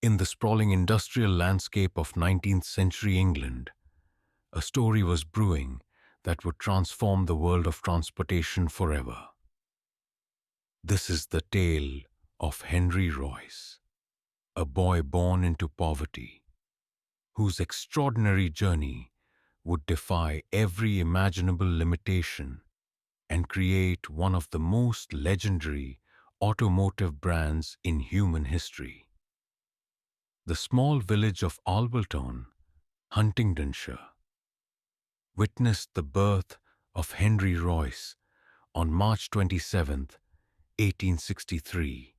In the sprawling industrial landscape of 19th century England, a story was brewing that would transform the world of transportation forever. This is the tale of Henry Royce, a boy born into poverty, whose extraordinary journey would defy every imaginable limitation and create one of the most legendary automotive brands in human history. The small village of Albalton, Huntingdonshire, witnessed the birth of Henry Royce on March 27, 1863.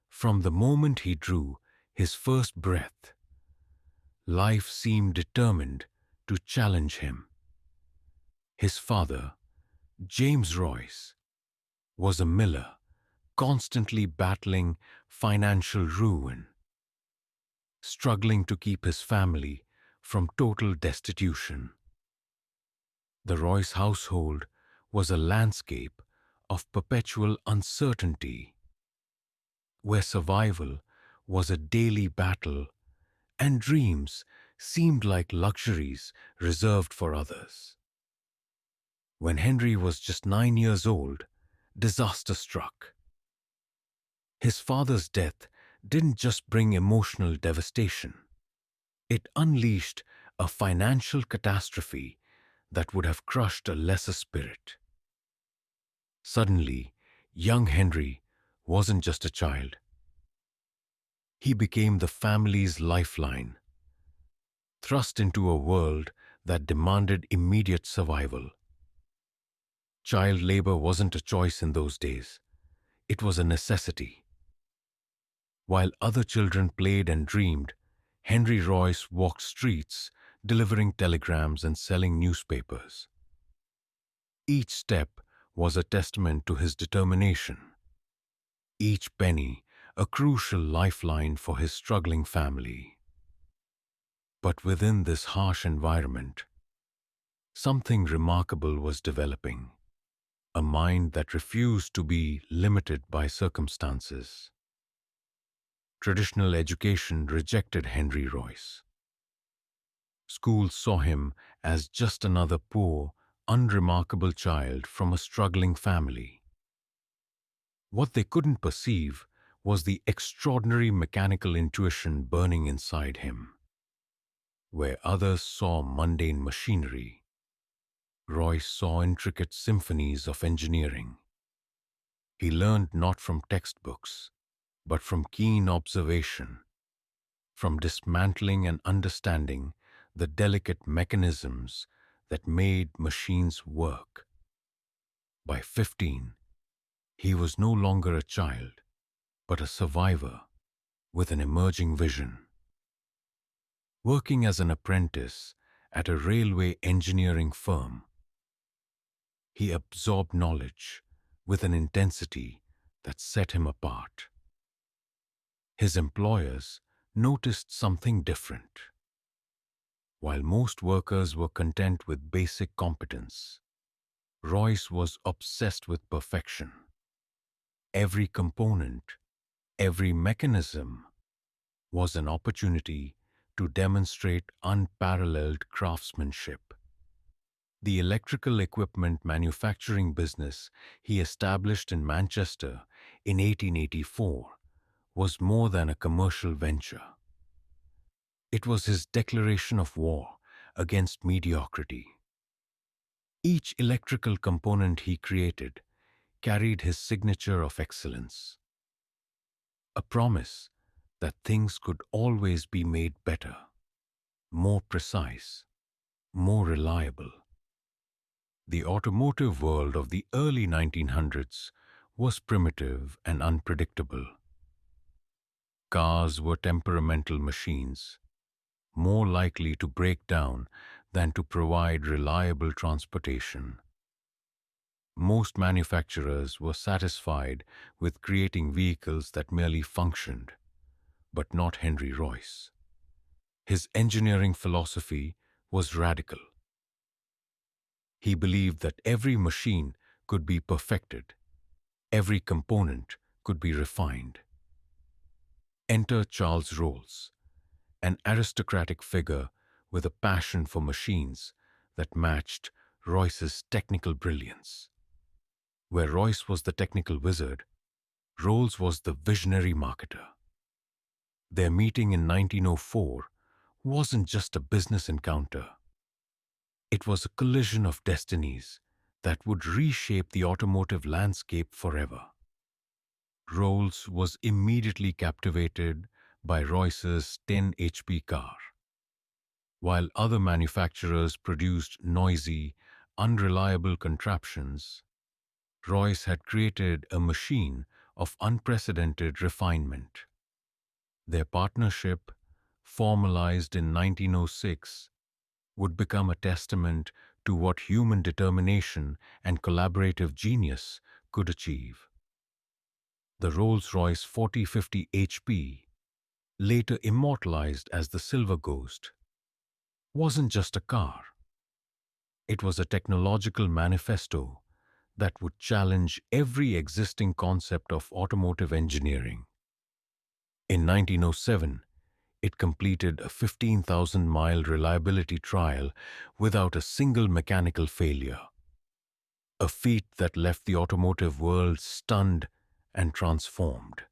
From the moment he drew his first breath, life seemed determined to challenge him. His father, James Royce, was a miller, constantly battling financial ruin, struggling to keep his family from total destitution. The Royce household was a landscape of perpetual uncertainty, where survival was a daily battle and dreams seemed like luxuries reserved for others. When Henry was just 9 years old, disaster struck. His father's death didn't just bring emotional devastation. It unleashed a financial catastrophe that would have crushed a lesser spirit. Suddenly, young Henry wasn't just a child. He became the family's lifeline, thrust into a world that demanded immediate survival. Child labor wasn't a choice in those days. It was a necessity. While other children played and dreamed, Henry Royce walked streets, delivering telegrams and selling newspapers. Each step was a testament to his determination. Each penny a crucial lifeline for his struggling family. But within this harsh environment, something remarkable was developing, a mind that refused to be limited by circumstances. Traditional education rejected Henry Royce. Schools saw him as just another poor, unremarkable child from a struggling family. What they couldn't perceive was the extraordinary mechanical intuition burning inside him. Where others saw mundane machinery, Royce saw intricate symphonies of engineering. He learned not from textbooks, but from keen observation, from dismantling and understanding the delicate mechanisms that made machines work. By 15, he was no longer a child, but a survivor with an emerging vision. Working as an apprentice at a railway engineering firm, he absorbed knowledge with an intensity that set him apart. His employers noticed something different. While most workers were content with basic competence, Royce was obsessed with perfection. Every component, every mechanism was an opportunity to demonstrate unparalleled craftsmanship. The electrical equipment manufacturing business he established in Manchester in 1884 was more than a commercial venture. It was his declaration of war against mediocrity. Each electrical component he created carried his signature of excellence, a promise that things could always be made better, more precise, more reliable. The automotive world of the early 1900s was primitive and unpredictable. Cars were temperamental machines, more likely to break down than to provide reliable transportation. Most manufacturers were satisfied with creating vehicles that merely functioned, but not Henry Royce. His engineering philosophy was radical. He believed that every machine could be perfected, every component could be refined. Enter Charles Rolls, an aristocratic figure with a passion for machines that matched Royce's technical brilliance. Where Royce was the technical wizard, Rolls was the visionary marketer. Their meeting in 1904 wasn't just a business encounter. It was a collision of destinies that would reshape the automotive landscape forever. Rolls was immediately captivated by Royce's 10 HP car. While other manufacturers produced noisy, unreliable contraptions, Royce had created a machine of unprecedented refinement. Their partnership, formalized in 1906, would become a testament to what human determination and collaborative genius could achieve. The Rolls-Royce 4050 HP, later immortalized as the Silver Ghost, wasn't just a car. It was a technological manifesto that would challenge every existing concept of automotive engineering. In 1907, it completed a 15,000-mile reliability trial without a single mechanical failure, a feat that left the automotive world stunned and transformed.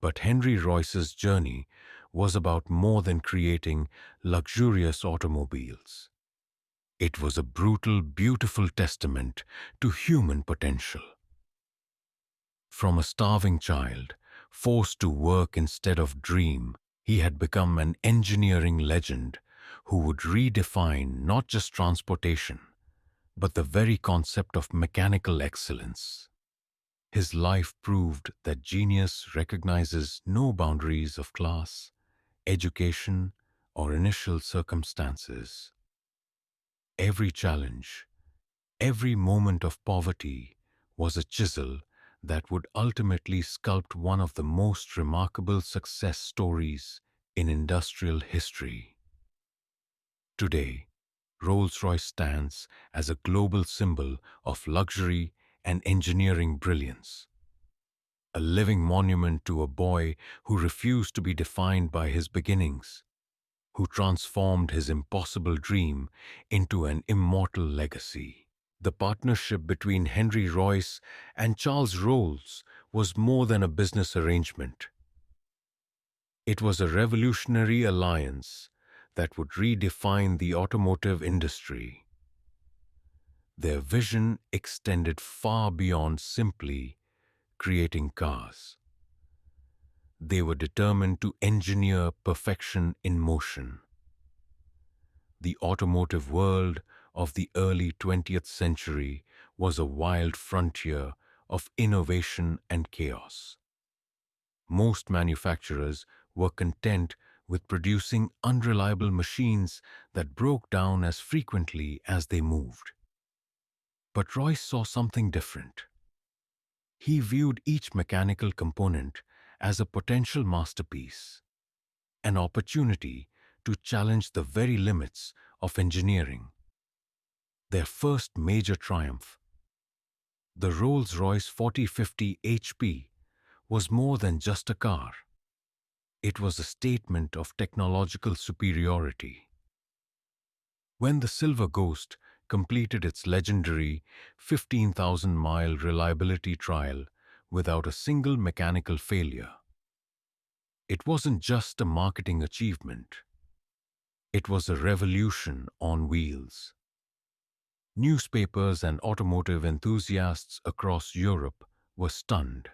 But Henry Royce's journey was about more than creating luxurious automobiles. It was a brutal, beautiful testament to human potential. From a starving child, forced to work instead of dream, he had become an engineering legend who would redefine not just transportation, but the very concept of mechanical excellence. His life proved that genius recognizes no boundaries of class, education, or initial circumstances. Every challenge, every moment of poverty was a chisel that would ultimately sculpt one of the most remarkable success stories in industrial history. Today, Rolls-Royce stands as a global symbol of luxury and engineering brilliance, a living monument to a boy who refused to be defined by his beginnings, who transformed his impossible dream into an immortal legacy. The partnership between Henry Royce and Charles Rolls was more than a business arrangement. It was a revolutionary alliance that would redefine the automotive industry. Their vision extended far beyond simply creating cars. They were determined to engineer perfection in motion. The automotive world of the early 20th century was a wild frontier of innovation and chaos. Most manufacturers were content with producing unreliable machines that broke down as frequently as they moved. But Royce saw something different. He viewed each mechanical component as a potential masterpiece, an opportunity to challenge the very limits of engineering. Their first major triumph, the Rolls-Royce 4050 HP, was more than just a car. It was a statement of technological superiority. When the Silver Ghost completed its legendary 15,000-mile reliability trial without a single mechanical failure, it wasn't just a marketing achievement. It was a revolution on wheels. Newspapers and automotive enthusiasts across Europe were stunned.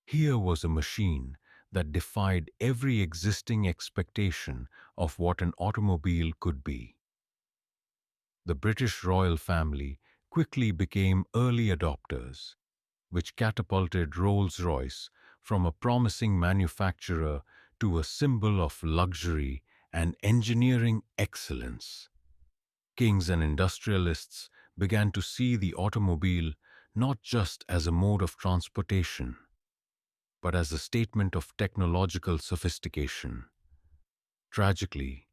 Here was a machine that defied every existing expectation of what an automobile could be. The British royal family quickly became early adopters, which catapulted Rolls-Royce from a promising manufacturer to a symbol of luxury and engineering excellence. Kings and industrialists began to see the automobile not just as a mode of transportation, but as a statement of technological sophistication. Tragically,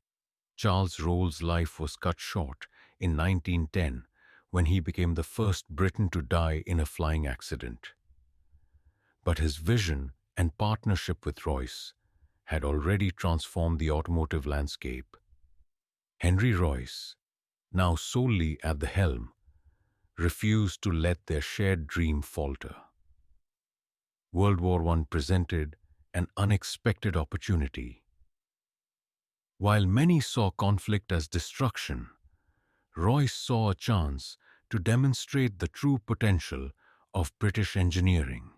Charles Rolls' life was cut short in 1910 when he became the first Briton to die in a flying accident. But his vision and partnership with Royce had already transformed the automotive landscape. Henry Royce, now solely at the helm, refused to let their shared dream falter. World War I presented an unexpected opportunity. While many saw conflict as destruction, Royce saw a chance to demonstrate the true potential of British engineering.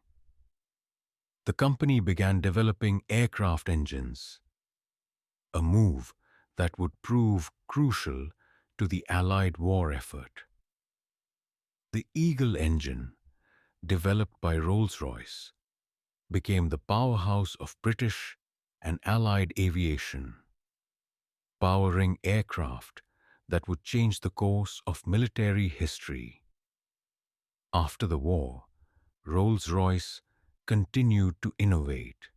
The company began developing aircraft engines, a move that would prove crucial to the Allied war effort. The Eagle engine, developed by Rolls-Royce, became the powerhouse of British and Allied aviation, powering aircraft that would change the course of military history. After the war, Rolls-Royce continued to innovate.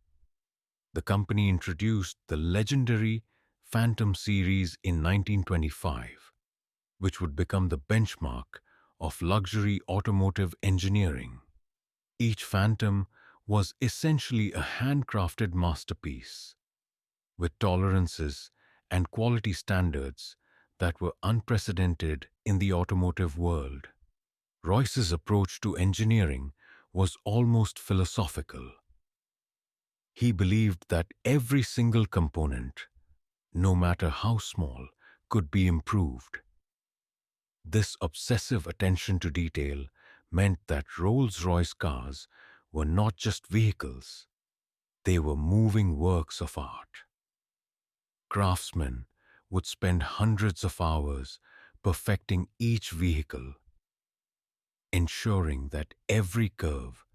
The company introduced the legendary Phantom series in 1925, which would become the benchmark of luxury automotive engineering. Each Phantom was essentially a handcrafted masterpiece, with tolerances and quality standards that were unprecedented in the automotive world. Royce's approach to engineering was almost philosophical. He believed that every single component, no matter how small, could be improved. This obsessive attention to detail meant that Rolls-Royce cars were not just vehicles, they were moving works of art. Craftsmen would spend hundreds of hours perfecting each vehicle, ensuring that every curve,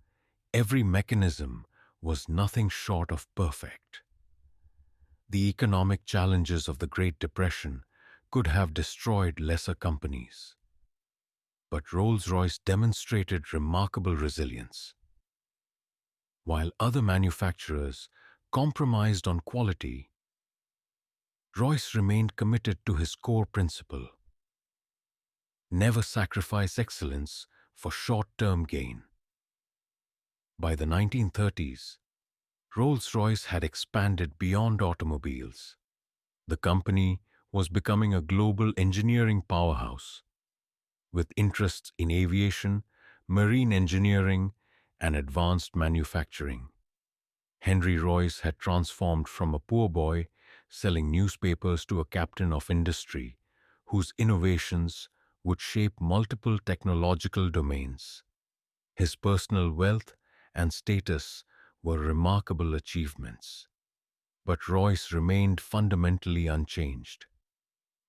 every mechanism was nothing short of perfect. The economic challenges of the Great Depression could have destroyed lesser companies. But Rolls-Royce demonstrated remarkable resilience. While other manufacturers compromised on quality, Royce remained committed to his core principle: never sacrifice excellence for short-term gain. By the 1930s, Rolls-Royce had expanded beyond automobiles. The company was becoming a global engineering powerhouse, with interests in aviation, marine engineering, and advanced manufacturing. Henry Royce had transformed from a poor boy selling newspapers to a captain of industry whose innovations would shape multiple technological domains. His personal wealth and status were remarkable achievements, but Royce remained fundamentally unchanged.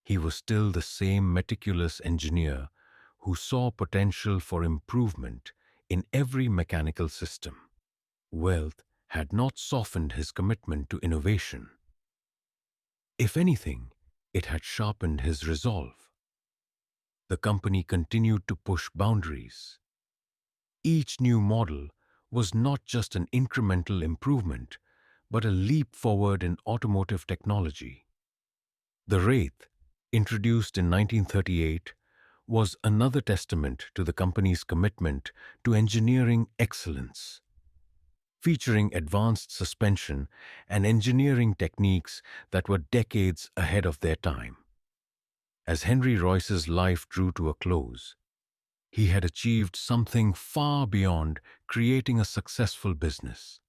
He was still the same meticulous engineer who saw potential for improvement in every mechanical system. Wealth had not softened his commitment to innovation. If anything, it had sharpened his resolve. The company continued to push boundaries. Each new model was not just an incremental improvement, but a leap forward in automotive technology. The Wraith, introduced in 1938, was another testament to the company's commitment to engineering excellence. Featuring advanced suspension and engineering techniques that were decades ahead of their time. As Henry Royce's life drew to a close, he had achieved something far beyond creating a successful business.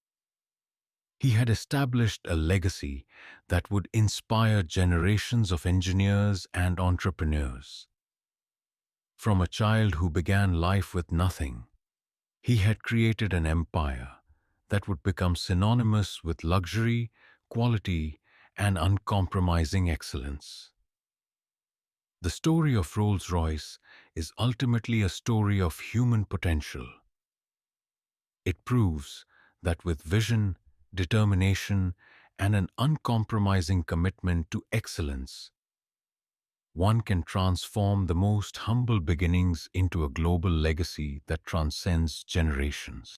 He had established a legacy that would inspire generations of engineers and entrepreneurs. From a child who began life with nothing, he had created an empire that would become synonymous with luxury, quality, and uncompromising excellence. The story of Rolls-Royce is ultimately a story of human potential. It proves that with vision, determination, and an uncompromising commitment to excellence, one can transform the most humble beginnings into a global legacy that transcends generations.